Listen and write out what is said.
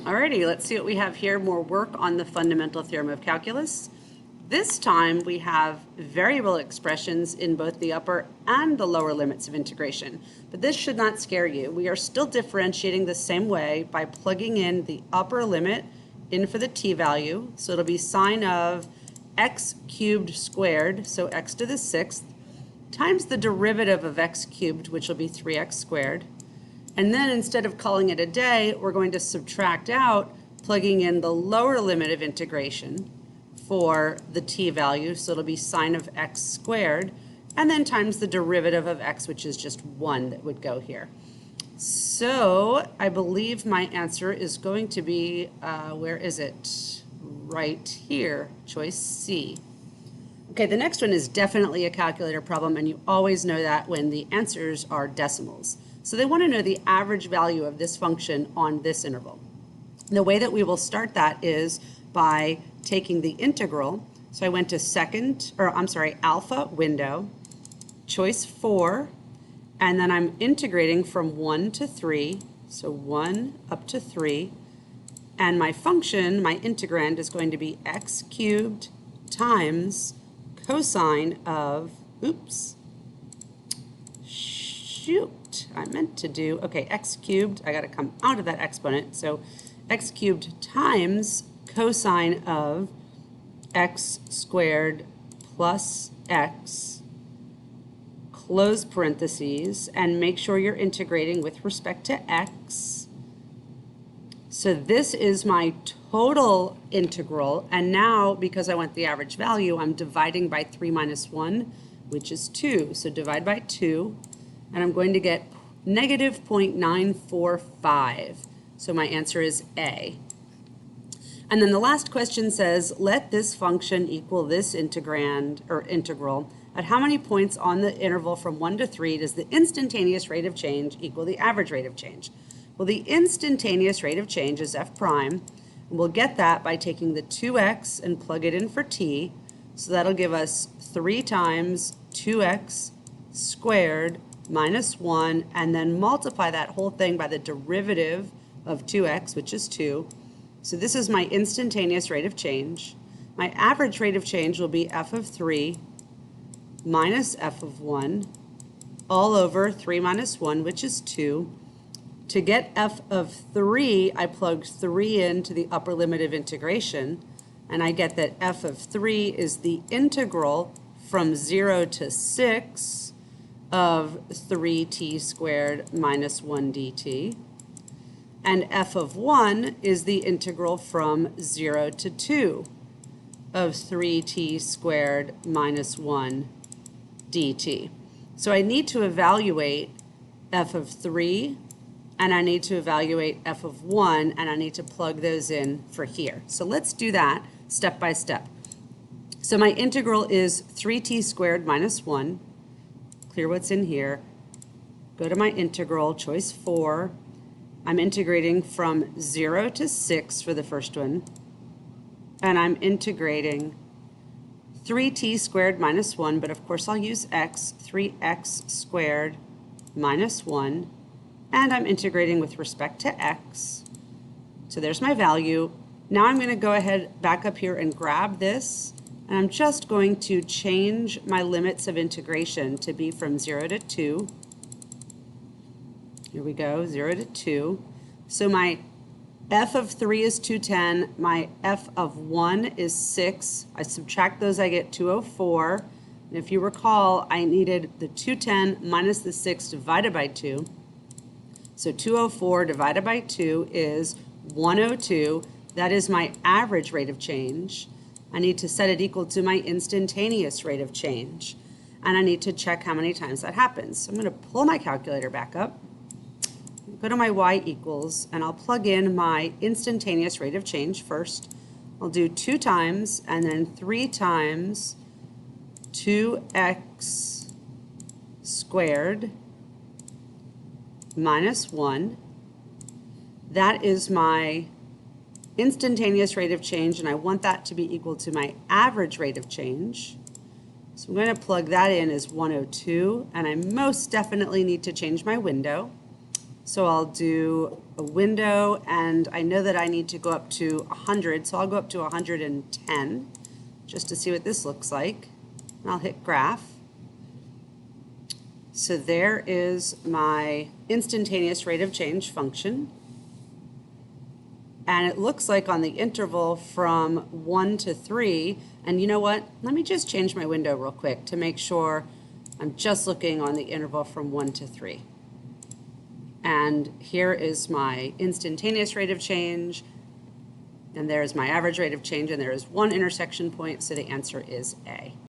Alrighty, let's see what we have here. More work on the fundamental theorem of calculus. This time we have variable expressions in both the upper and the lower limits of integration. But this should not scare you. We are still differentiating the same way by plugging in the upper limit in for the t value. So it'll be sine of x cubed squared, so x to the sixth, times the derivative of x cubed, which will be 3x squared. And then instead of calling it a day, we're going to subtract out, plugging in the lower limit of integration for the t value. So it'll be sine of x squared, and then times the derivative of x, which is just 1 that would go here. So I believe my answer is going to be, where is it? Right here, choice C. Okay, the next one is definitely a calculator problem, and you always know that when the answers are decimals. So they want to know the average value of this function on this interval. The way that we will start that is by taking the integral. So I went to alpha window, choice 4, and then I'm integrating from 1 to 3, so 1 up to 3, and my function, my integrand, is going to be x cubed times cosine of, x cubed, I got to come out of that exponent, so x cubed times cosine of x squared plus x, close parentheses, and make sure you're integrating with respect to x. So this is my total integral, and now because I want the average value, I'm dividing by 3 minus 1, which is 2. So divide by 2, and I'm going to get negative 0.945. So my answer is A. And then the last question says, let this function equal this integrand, or integral, at how many points on the interval from 1 to 3 does the instantaneous rate of change equal the average rate of change? Well, the instantaneous rate of change is f prime, and we'll get that by taking the 2x and plug it in for t, so that'll give us 3 times 2x squared minus 1, and then multiply that whole thing by the derivative of 2x, which is 2. So this is my instantaneous rate of change. My average rate of change will be f of 3 minus f of 1 all over 3 minus 1, which is 2. To get f of 3, I plug 3 into the upper limit of integration, and I get that f of 3 is the integral from 0 to 6 of 3t squared minus 1 dt. And f of 1 is the integral from 0 to 2 of 3t squared minus 1 dt. So I need to evaluate f of 3, and I need to evaluate f of 1, and I need to plug those in for here. So let's do that step by step. So my integral is 3t squared minus 1. Clear what's in here. Go to my integral, choice 4. I'm integrating from 0 to 6 for the first one, and I'm integrating 3t squared minus 1, but of course I'll use x, 3x squared minus 1, and I'm integrating with respect to x. So there's my value. Now I'm going to go ahead back up here and grab this, and I'm just going to change my limits of integration to be from 0 to 2. Here we go, 0 to 2. So my f of 3 is 210, my f of 1 is 6. I subtract those, I get 204. And if you recall, I needed the 210 minus the 6 divided by 2. So 204 divided by 2 is 102. That is my average rate of change. I need to set it equal to my instantaneous rate of change. And I need to check how many times that happens. So I'm going to pull my calculator back up, go to my y equals, and I'll plug in my instantaneous rate of change first. I'll do 2 times and then 3 times 2x squared minus 1. That is my instantaneous rate of change, and I want that to be equal to my average rate of change. So I'm going to plug that in as 102, and I most definitely need to change my window. So I'll do a window, and I know that I need to go up to 100, so I'll go up to 110 just to see what this looks like. And I'll hit graph. So there is my instantaneous rate of change function. And it looks like on the interval from 1 to 3, and you know what? Let me just change my window real quick to make sure I'm just looking on the interval from 1 to 3. And here is my instantaneous rate of change, and there's my average rate of change, and there is one intersection point, so the answer is A.